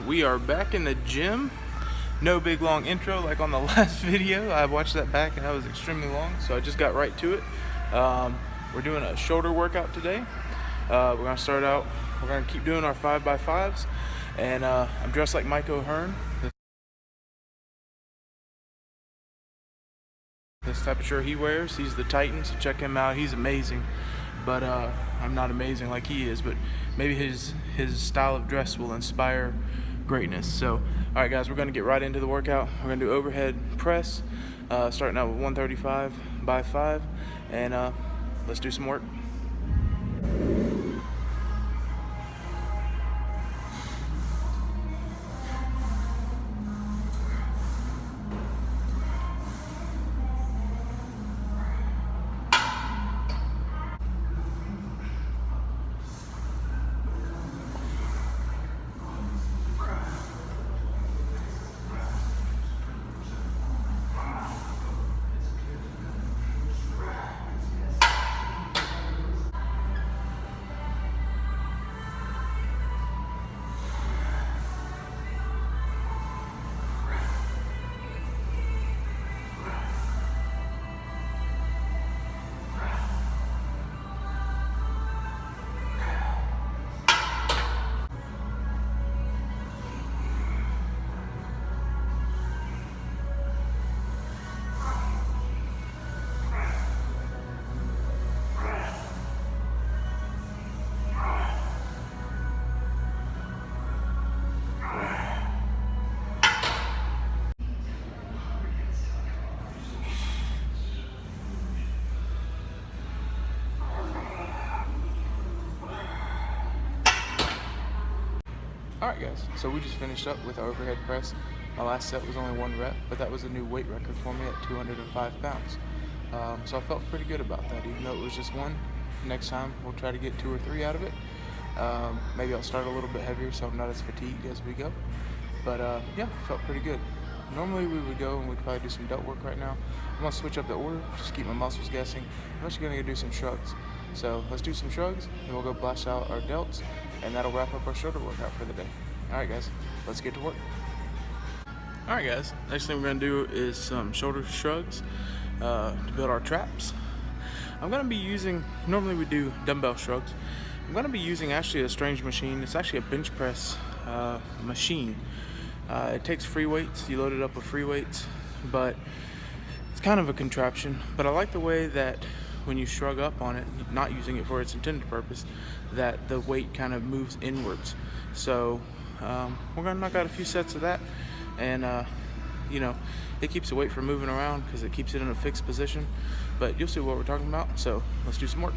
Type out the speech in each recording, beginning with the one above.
We are back in the gym. No big long intro like on the last video. I watched that back and that was extremely long, so I just got right to it. We're doing a shoulder workout today. We're gonna start out, we're gonna keep doing our 5x5s, and I'm dressed like Mike O'Hearn. This type of shirt he wears. He's the Titan, so check him out. He's amazing, but I'm not amazing like he is, but maybe his style of dress will inspire greatness. So all right guys, we're gonna get right into the workout. We're gonna do overhead press, starting out with 135 by 5, and let's do some work. Alright guys, so we just finished up with our overhead press. My last set was only 1 rep, but that was a new weight record for me at 205 pounds. So I felt pretty good about that, even though it was just 1. Next time we'll try to get 2 or 3 out of it. Maybe I'll start a little bit heavier so I'm not as fatigued as we go. But yeah, felt pretty good. Normally we would go and we'd probably do some delt work right now. I'm gonna switch up the order, just keep my muscles guessing. I'm actually gonna go do some shrugs. So let's do some shrugs, and we'll go blast out our delts, and that'll wrap up our shoulder workout for the day. Alright guys, let's get to work. Alright guys, next thing we're gonna do is some shoulder shrugs to build our traps. I'm gonna be using, normally we do dumbbell shrugs. I'm gonna be using actually a strange machine. It's actually a bench press machine. It takes free weights, you load it up with free weights, but it's kind of a contraption. But I like the way that when you shrug up on it, not using it for its intended purpose, that the weight kind of moves inwards. So we're gonna knock out a few sets of that, and you know, it keeps the weight from moving around because it keeps it in a fixed position. But you'll see what we're talking about, so let's do some work.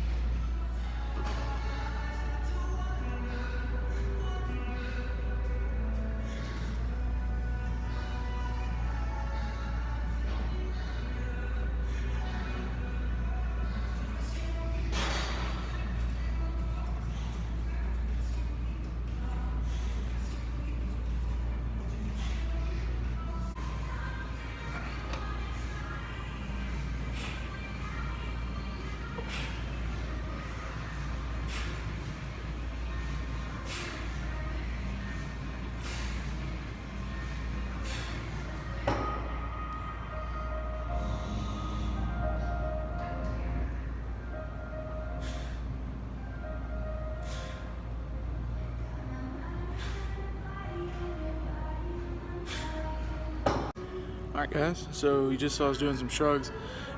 Alright guys, so you just saw us doing some shrugs,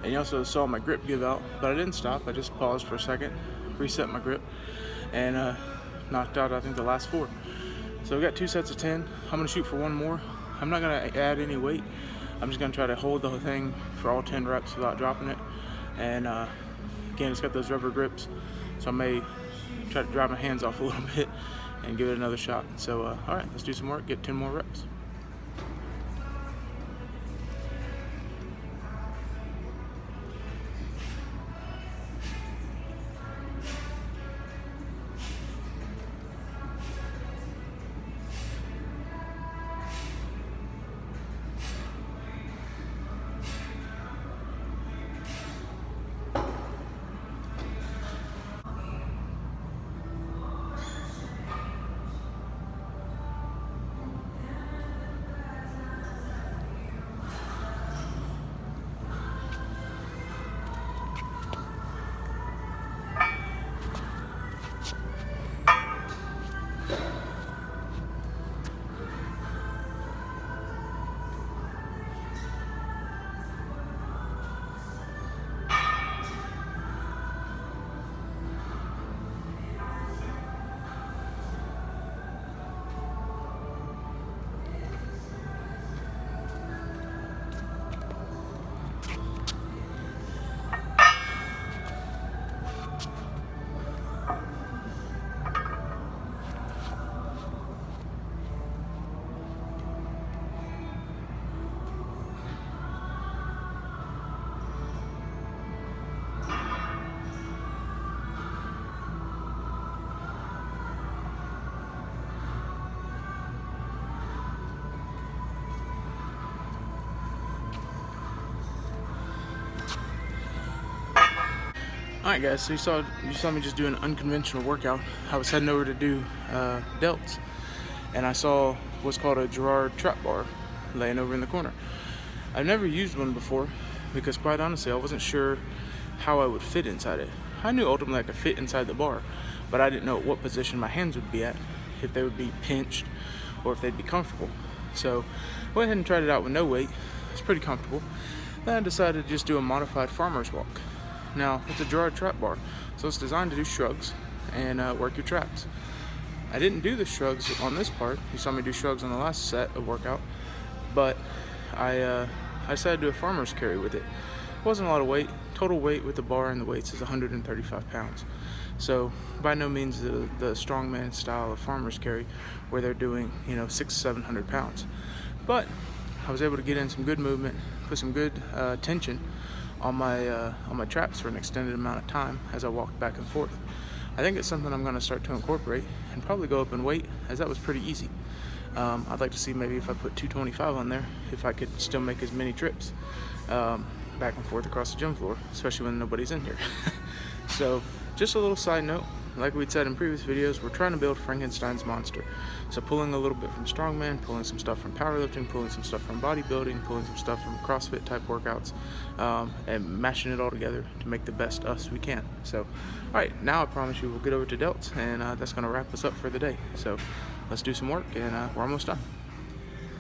and you also saw my grip give out, but I didn't stop. I just paused for a second, reset my grip, and knocked out I think the last 4. So we got 2 sets of 10. I'm going to shoot for 1 more. I'm not going to add any weight. I'm just going to try to hold the whole thing for all 10 reps without dropping it. And again, it's got those rubber grips, so I may try to dry my hands off a little bit and give it another shot. So alright, let's do some work, get 10 more reps. Alright guys, so you saw me just do an unconventional workout. I was heading over to do delts, and I saw what's called a Gerard trap bar laying over in the corner. I've never used one before because, quite honestly, I wasn't sure how I would fit inside it. I knew ultimately I could fit inside the bar, but I didn't know what position my hands would be at, if they would be pinched or if they'd be comfortable. So I went ahead and tried it out with no weight. It's pretty comfortable. Then I decided to just do a modified farmer's walk. Now, it's a Gerard trap bar, so it's designed to do shrugs and work your traps. I didn't do the shrugs on this part. You saw me do shrugs on the last set of workout, but I decided to do a farmer's carry with it. It wasn't a lot of weight. Total weight with the bar and the weights is 135 pounds. So by no means the strongman style of farmer's carry where they're doing 600-700 pounds. But I was able to get in some good movement, put some good tension on my traps for an extended amount of time as I walked back and forth. I think it's something I'm going to start to incorporate and probably go up in weight, as that was pretty easy. I'd like to see maybe if I put 225 on there, if I could still make as many trips back and forth across the gym floor, especially when nobody's in here. So just a little side note, like we'd said in previous videos, we're trying to build Frankenstein's monster. So pulling a little bit from strongman, pulling some stuff from powerlifting, pulling some stuff from bodybuilding, pulling some stuff from CrossFit type workouts, and mashing it all together to make the best us we can. So, all right, now I promise you we'll get over to delts, and that's gonna wrap us up for the day. So let's do some work, and we're almost done.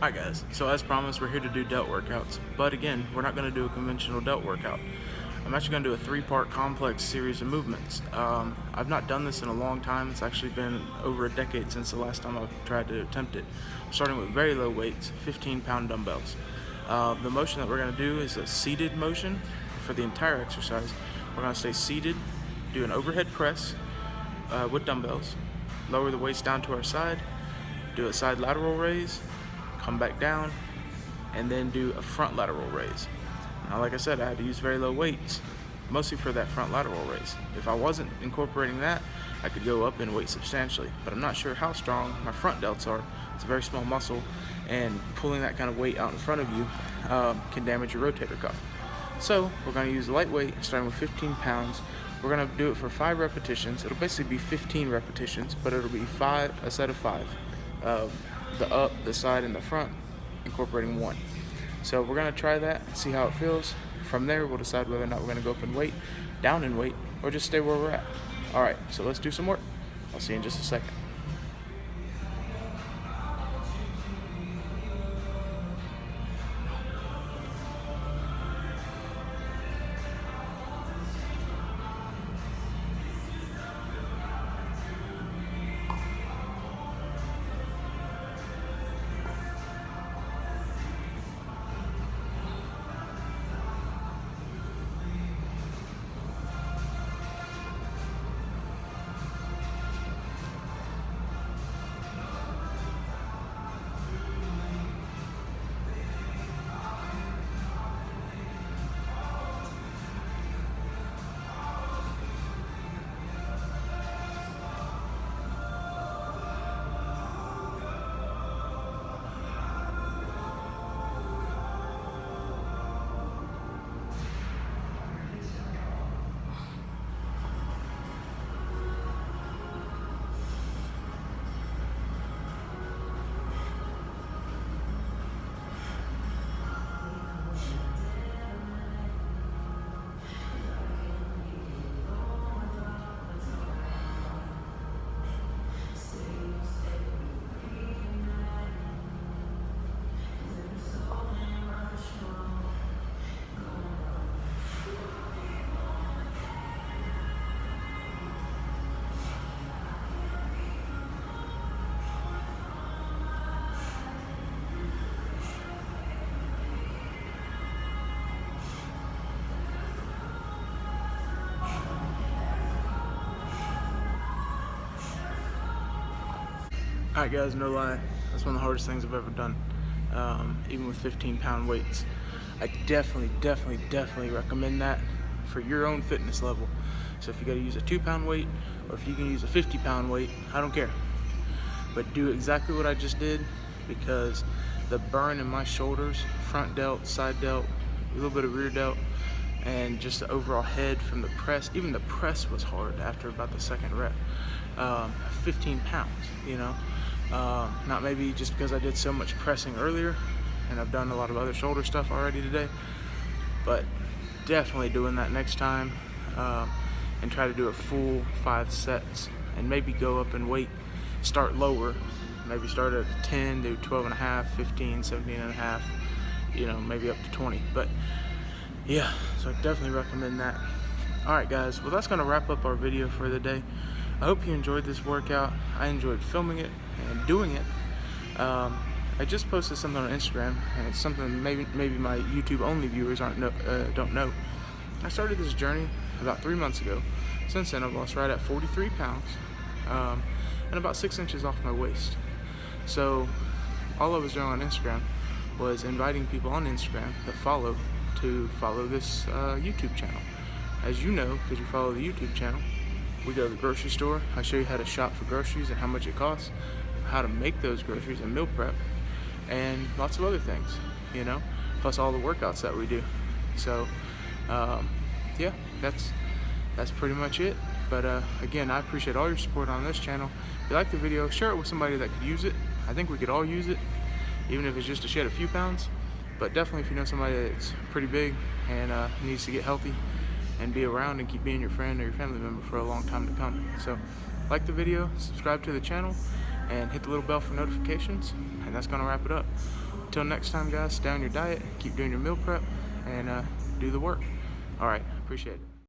Alright guys, so as promised, we're here to do delt workouts, but again, we're not going to do a conventional delt workout. I'm actually going to do a 3-part complex series of movements. I've not done this in a long time. It's actually been over a decade since the last time I've tried to attempt it. I'm starting with very low weights, 15-pound dumbbells. The motion that we're going to do is a seated motion for the entire exercise. We're going to stay seated, do an overhead press with dumbbells, lower the weights down to our side, do a side lateral raise, come back down, and then do a front lateral raise. Now, like I said, I had to use very low weights, mostly for that front lateral raise. If I wasn't incorporating that, I could go up in weight substantially, but I'm not sure how strong my front delts are. It's a very small muscle, and pulling that kind of weight out in front of you can damage your rotator cuff. So we're going to use lightweight, starting with 15 pounds. We're going to do it for 5 repetitions. It'll basically be 15 repetitions, but it'll be a set of 5. The up, the side, and the front, incorporating 1. So we're going to try that, see how it feels. From there, we'll decide whether or not we're going to go up in weight, down in weight, or just stay where we're at. All right, so let's do some work. I'll see you in just a second. Alright guys, no lie, that's one of the hardest things I've ever done, even with 15-pound weights. I definitely recommend that for your own fitness level. So if you gotta use a 2-pound weight, or if you can use a 50-pound weight, I don't care. But do exactly what I just did, because the burn in my shoulders, front delt, side delt, a little bit of rear delt, and just the overall head from the press. Even the press was hard after about the second rep. 15 pounds, you know. Not maybe just because I did so much pressing earlier and I've done a lot of other shoulder stuff already today, but definitely doing that next time, and try to do a full 5 sets and maybe go up in weight, start lower, maybe start at 10, do 12 and a half, 15, 17 and a half, you know, maybe up to 20. But yeah, so I definitely recommend that. All right guys, well that's gonna wrap up our video for the day. I hope you enjoyed this workout. I enjoyed filming it and doing it. I just posted something on Instagram, and it's something maybe my YouTube only viewers don't know. I started this journey about 3 months ago. Since then I've lost right at 43 pounds, and about 6 inches off my waist. So all I was doing on Instagram was inviting people on Instagram that follow to follow this YouTube channel. As you know, because you follow the YouTube channel, we go to the grocery store. I show you how to shop for groceries and how much it costs, how to make those groceries and meal prep, and lots of other things, you know, plus all the workouts that we do. So yeah, that's pretty much it. But again, I appreciate all your support on this channel. If you like the video, share it with somebody that could use it. I think we could all use it, even if it's just to shed a few pounds. But definitely if you know somebody that's pretty big and needs to get healthy and be around and keep being your friend or your family member for a long time to come. So like the video, subscribe to the channel, and hit the little bell for notifications, and that's gonna wrap it up. Until next time guys, stay on your diet, keep doing your meal prep, and do the work. All right, appreciate it.